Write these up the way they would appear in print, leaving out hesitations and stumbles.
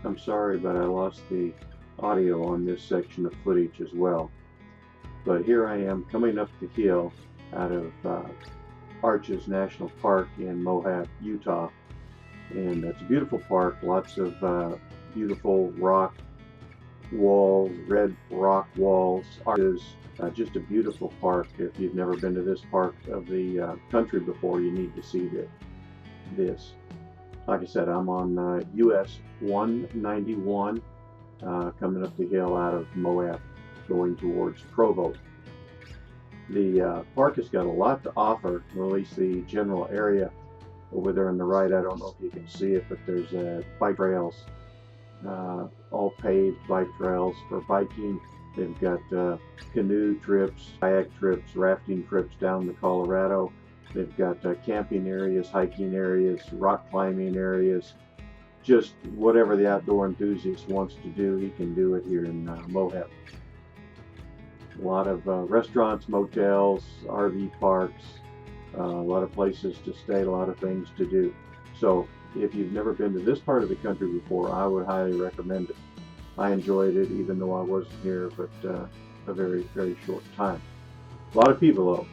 I'm sorry, but I lost the audio on this section of footage as well. But here I am coming up the hill out of Arches National Park in Moab, Utah. And it's a beautiful park, lots of beautiful rock walls, red rock walls. Arches, just a beautiful park. If you've never been to this part of the country before, you need to see this. Like I said, I'm on US 191 coming up the hill out of Moab going towards Provo. The park has got a lot to offer, or at least the general area over there on the right. I don't know if you can see it, but there's bike trails, all paved bike trails for biking. They've got canoe trips, kayak trips, rafting trips down the Colorado. They've got camping areas, hiking areas, rock climbing areas. Just whatever the outdoor enthusiast wants to do, he can do it here in Moab. A lot of restaurants, motels, RV parks, a lot of places to stay, a lot of things to do. So if you've never been to this part of the country before, I would highly recommend it. I enjoyed it, even though I wasn't here but a very, very short time. A lot of people though.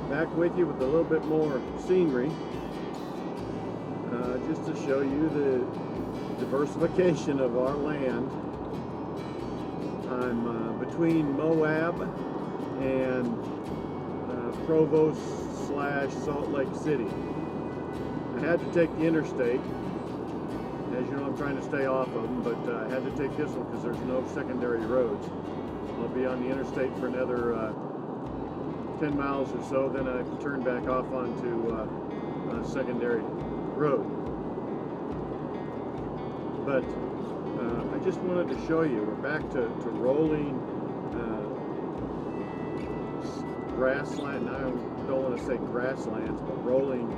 Back with you with a little bit more scenery, just to show you the diversification of our land. I'm between Moab and Provo / Salt Lake City. I had to take the interstate. As you know, I'm trying to stay off of them, but I had to take this one because there's no secondary roads. I'll be on the interstate for another 10 miles or so, then I can turn back off onto a secondary road. But I just wanted to show you, we're back to rolling grassland. Now I don't want to say grasslands, but rolling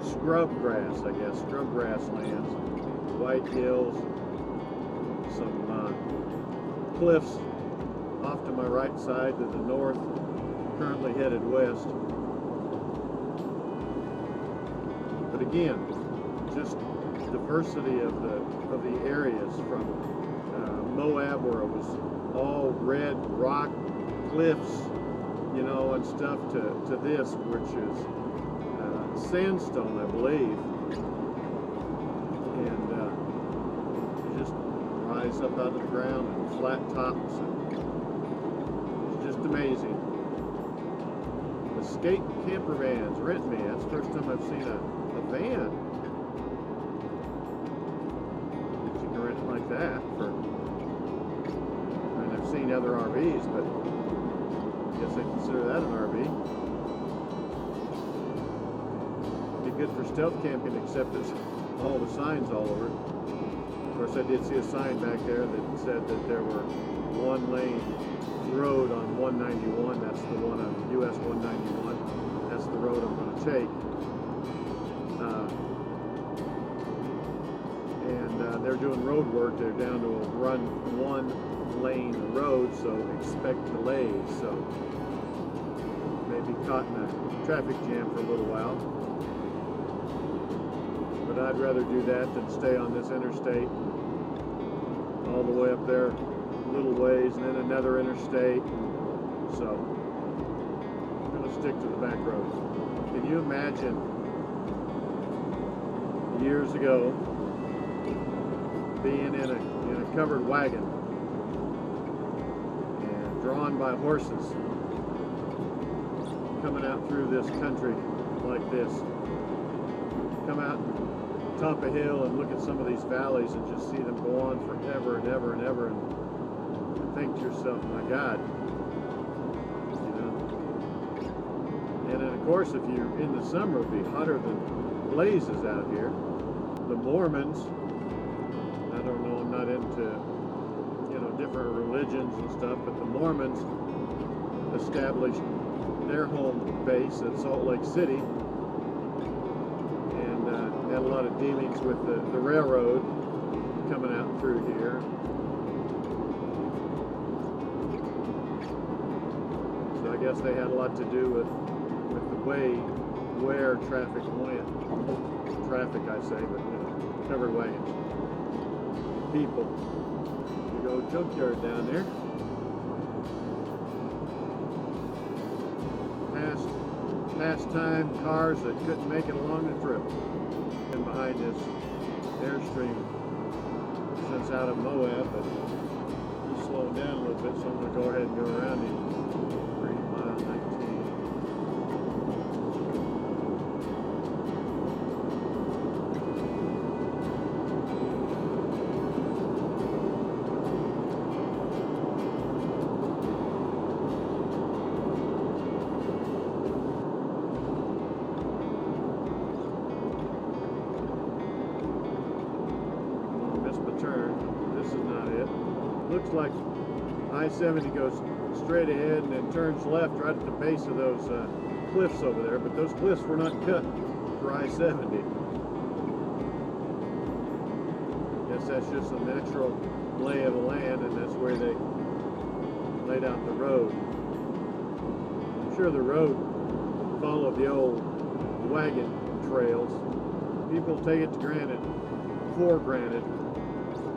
scrub grass, I guess, scrub grasslands, white hills, some cliffs off to my right side to the north, currently headed west. But again, just diversity of the areas from Moab, where it was all red rock cliffs, you know, and stuff, to this, which is sandstone, I believe, and you just rise up out of the ground and flat tops, and it's just amazing. Escape camper vans, rent me. That's the first time I've seen a van that you can rent like that for. I mean, I've seen other RVs, but I guess I consider that an RV. Good for stealth camping, except it's all the signs all over. Of course, I did see a sign back there that said that there were one lane road on 191. That's the one on US 191. That's the road I'm going to take. And they're doing road work. They're down to a one lane road, so expect delays. So maybe caught in a traffic jam for a little while. But I'd rather do that than stay on this interstate all the way up there a little ways and then another interstate. So I'm going to stick to the back roads. Can you imagine years ago being in a covered wagon and drawn by horses coming out through this country like this? Come out top a hill and look at some of these valleys and just see them go on forever and ever and ever, and think to yourself, my God, you know. And then of course, if you're in the summer, it'd be hotter than blazes out here. The Mormons, I don't know, I'm not into, you know, different religions and stuff, but the Mormons established their home base at Salt Lake City. Had a lot of dealings with the railroad coming out through here. So I guess they had a lot to do with the way where traffic went. Traffic, I say, but you know. covered wagons. People. Big old junkyard down there. Pastime cars that couldn't make it along the trip. And behind this Airstream since out of Moab, but he's slowing down a little bit, so I'm going to go ahead and go around him. 3 mile 19. Turn. This is not it. Looks like I-70 goes straight ahead and then turns left right at the base of those cliffs over there, but those cliffs were not cut for I-70. Guess that's just a natural lay of the land, and that's where they laid out the road. I'm sure the road followed the old wagon trails. People take it for granted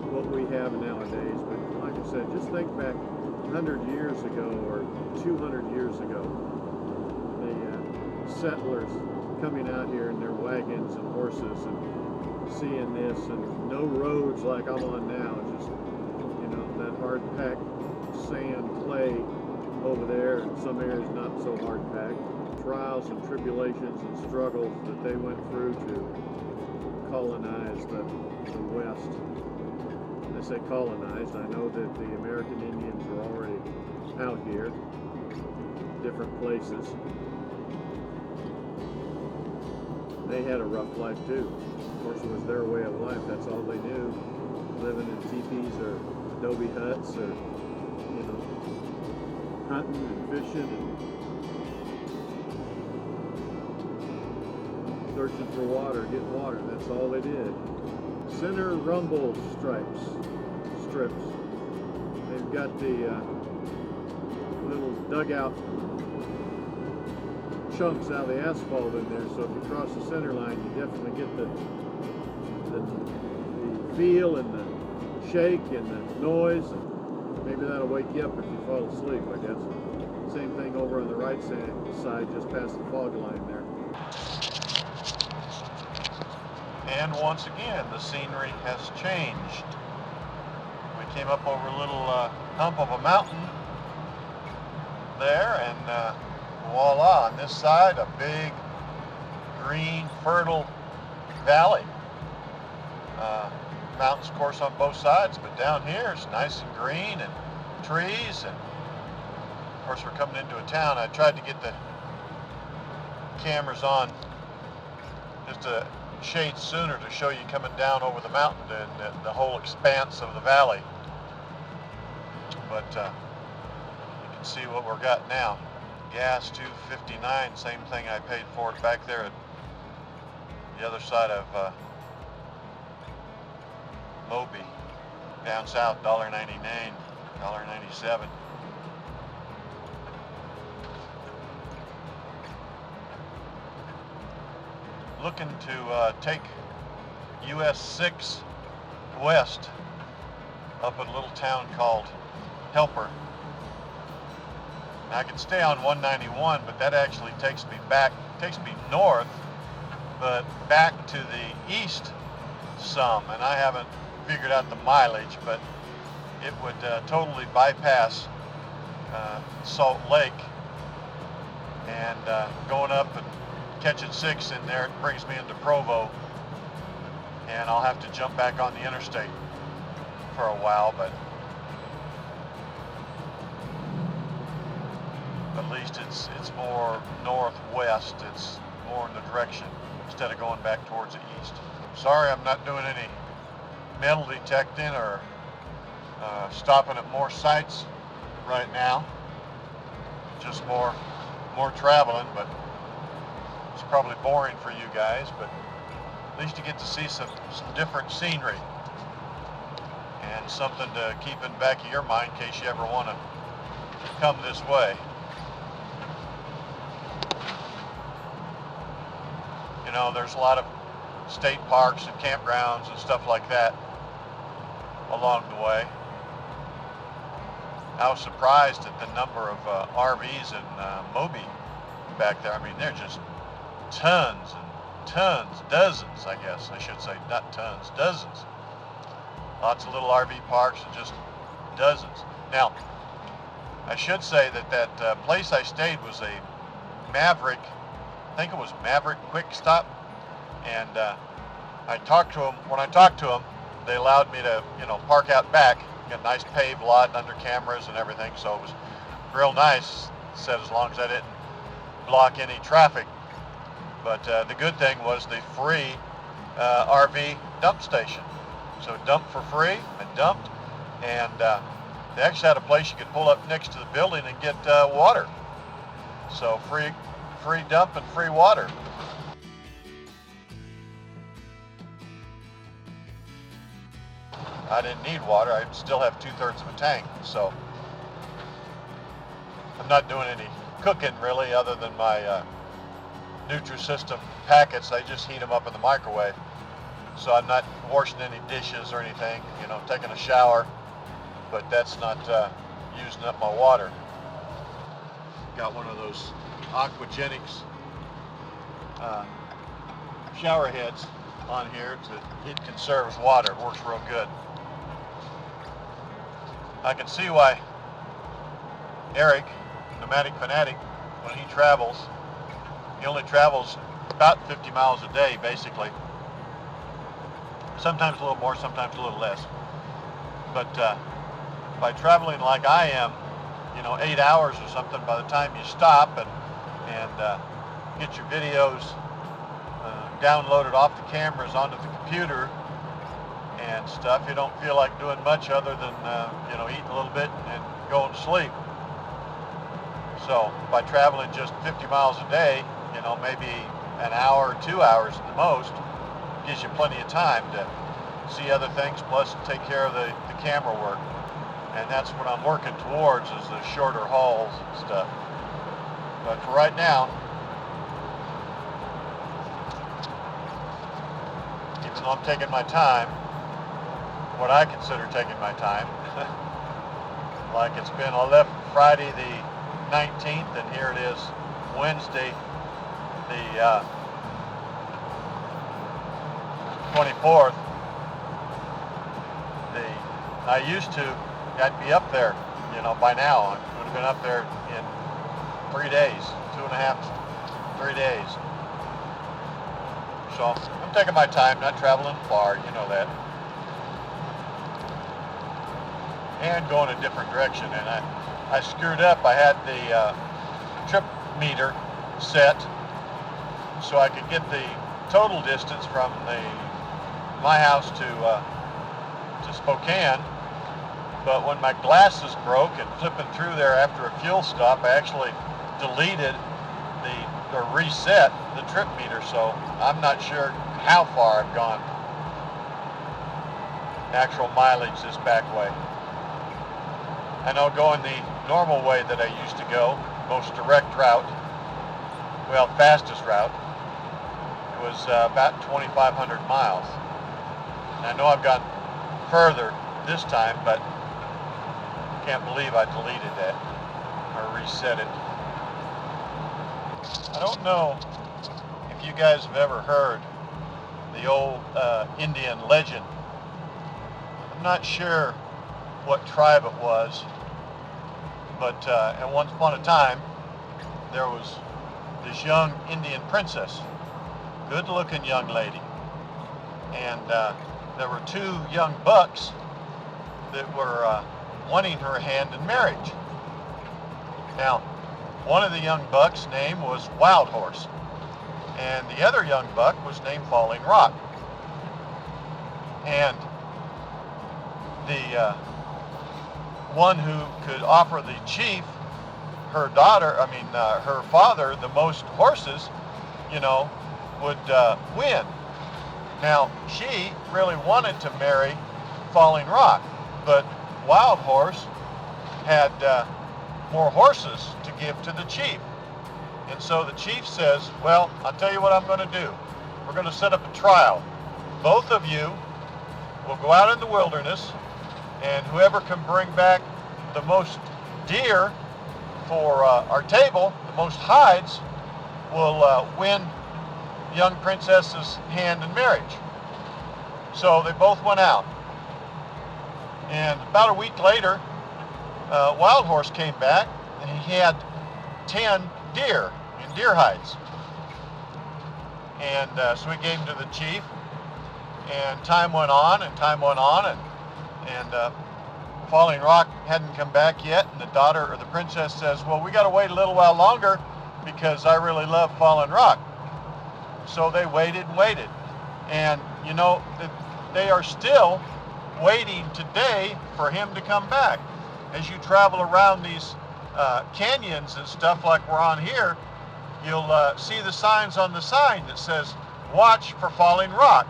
what we have nowadays, but like I said, just think back 100 years ago or 200 years ago, the settlers coming out here in their wagons and horses and seeing this, and no roads like I'm on now, just, you know, that hard packed sand, clay over there, and some areas not so hard packed. Trials and tribulations and struggles that they went through to colonize the West. I say colonized, I know that the American Indians were already out here, different places. They had a rough life too. Of course, it was their way of life, that's all they knew. Living in teepees or adobe huts, or, you know, hunting and fishing and searching for water, getting water, that's all they did. Center rumble strips. They've got the little dugout chunks out of the asphalt in there, so if you cross the center line, you definitely get the feel and the shake and the noise. And maybe that'll wake you up if you fall asleep, I guess. Same thing over on the right side, just past the fog line there. And once again, the scenery has changed. We came up over a little hump of a mountain there, and voila, on this side, a big, green, fertile valley. Mountains, of course, on both sides, but down here it's nice and green and trees, and of course we're coming into a town. I tried to get the cameras on just a shade sooner to show you coming down over the mountain and the whole expanse of the valley, but you can see what we're got now. Gas $2.59, same thing I paid for it back there at the other side of Moab, down south, $1.99, $1.97. Looking to take US 6 west up at a little town called Helper. Now I can stay on 191, but that actually takes me north, but back to the east some, and I haven't figured out the mileage, but it would totally bypass Salt Lake, and going up and catching 6 in there, it brings me into Provo, and I'll have to jump back on the interstate for a while, but at least it's more northwest. It's more in the direction instead of going back towards the east. Sorry, I'm not doing any metal detecting or stopping at more sites right now. Just more traveling, but it's probably boring for you guys, but at least you get to see some different scenery and something to keep in the back of your mind in case you ever want to come this way. You know, there's a lot of state parks and campgrounds and stuff like that along the way. I was surprised at the number of RVs in Moab back there. I mean, they're just tons and tons, dozens, I guess I should say, not tons, dozens. Lots of little RV parks and just dozens. Now, I should say that that place I stayed was a Maverick, I think it was Maverick Quick Stop, and I talked to them. When I talked to them, they allowed me to, park out back, get a nice paved lot under cameras and everything, so it was real nice. Said as long as I didn't block any traffic. But the good thing was the free RV dump station. So dumped for free, I dumped, and they actually had a place you could pull up next to the building and get water. So free dump and free water. I didn't need water. I still have 2/3 of a tank, so I'm not doing any cooking really, other than my Nutrisystem packets. I just heat them up in the microwave, so I'm not washing any dishes or anything. Taking a shower, but that's not using up my water. Got one of those Aquagenics shower heads on here. It conserves water. It works real good. I can see why Eric, Nomadic Fanatic, when he travels, he only travels about 50 miles a day, basically. Sometimes a little more, sometimes a little less. But by traveling like I am, 8 hours or something, by the time you stop and get your videos downloaded off the cameras onto the computer and stuff, you don't feel like doing much other than eating a little bit and going to sleep. So by traveling just 50 miles a day, maybe an hour or 2 hours at the most, gives you plenty of time to see other things, plus take care of the camera work. And that's what I'm working towards, is the shorter hauls and stuff. But for right now, even though I'm taking my time, what I consider taking my time, like it's been, I left Friday the 19th, and here it is Wednesday the 24th. I used to, I'd be up there, by now. I would have been up there in 3 days, 2.5, 3 days. So I'm taking my time, not traveling far, that. And going a different direction. And I screwed up. I had the trip meter set so I could get the total distance from my house to Spokane. But when my glasses broke and flipping through there after a fuel stop, I actually deleted or reset the trip meter, so I'm not sure how far I've gone actual mileage this back way. I know going the normal way that I used to go, most direct route, well, fastest route, it was about 2,500 miles. And I know I've gone further this time, but can't believe I deleted that or reset it. I don't know if you guys have ever heard the old Indian legend. I'm not sure what tribe it was, but at once upon a time there was this young Indian princess, good-looking young lady, and there were two young bucks that were wanting her hand in marriage. Now, one of the young bucks' name was Wild Horse, and the other young buck was named Falling Rock. And the one who could offer the chief her father, the most horses, would win. Now, she really wanted to marry Falling Rock, but Wild Horse had more horses to give to the chief. And so the chief says, well, I'll tell you what I'm going to do. we're going to set up a trial. Both of you will go out in the wilderness, and whoever can bring back the most deer for our table, the most hides, will win young princess's hand in marriage. So they both went out. And about a week later, Wild Horse came back, and he had 10 deer in deer hides. And so he gave them to the chief, and time went on, and Falling Rock hadn't come back yet, and the daughter, or the princess, says, well, we got to wait a little while longer because I really love Falling Rock. So they waited and waited. And, you know, they are still waiting today for him to come back. As you travel around these canyons and stuff like we're on here, you'll see the signs on the sign that says, watch for Falling Rock.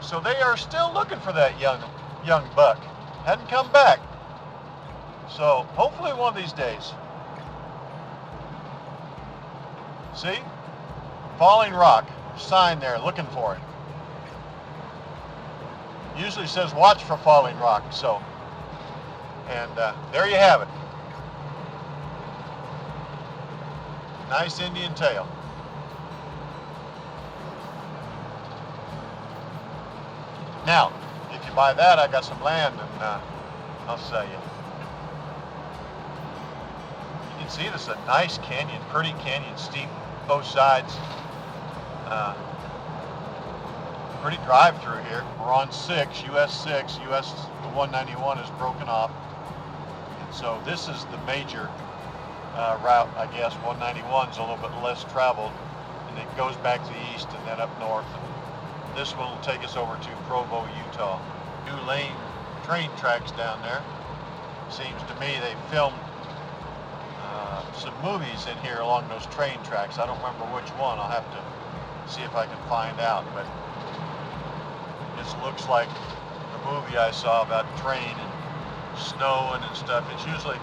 So they are still looking for that young buck. Hadn't come back. So hopefully one of these days. See? Falling Rock. Sign there looking for it. Usually says watch for Falling Rock. So, and there you have it. Nice Indian tail. Now, if you buy that, I got some land, and I'll sell you. You can see this is a nice canyon, pretty canyon, steep both sides. Pretty drive through here. We're on 6, US 6. US the 191 is broken off, and so this is the major route, I guess. 191 is a little bit less traveled, and it goes back to the east and then up north. This one will take us over to Provo, Utah. 2-lane train tracks down there. Seems to me they filmed some movies in here along those train tracks. I don't remember which one. I'll have to see if I can find out. But this looks like the movie I saw about train and snowing and stuff. It's usually,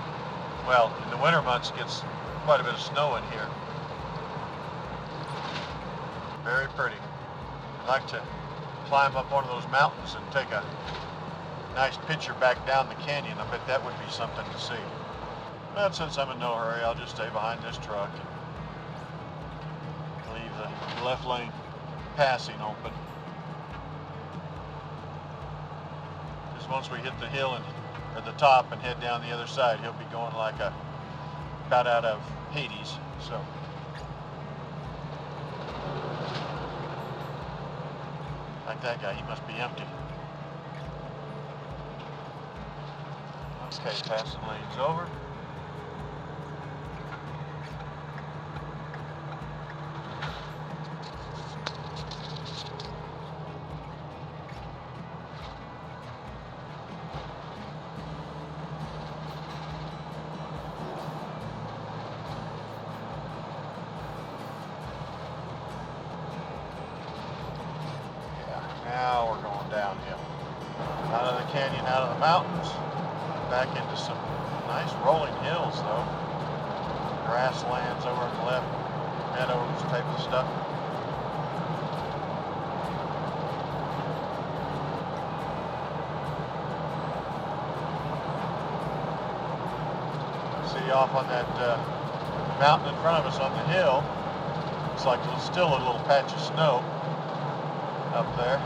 well, in the winter months it gets quite a bit of snow in here. Very pretty. I'd like to climb up one of those mountains and take a nice picture back down the canyon. I bet that would be something to see. But since I'm in no hurry, I'll just stay behind this truck and leave the left lane passing open. Just once we hit the hill and or the top and head down the other side, he'll be going like a bat out of Hades. So. Like that guy, he must be empty. Okay, passing lanes over. Now we're going downhill. Out of the canyon, out of the mountains, back into some nice rolling hills though. Grasslands over on the left, meadows type of stuff. See off on that mountain in front of us on the hill, looks like there's still a little patch of snow up there.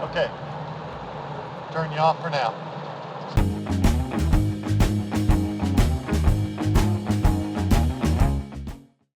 Okay, turn you off for now.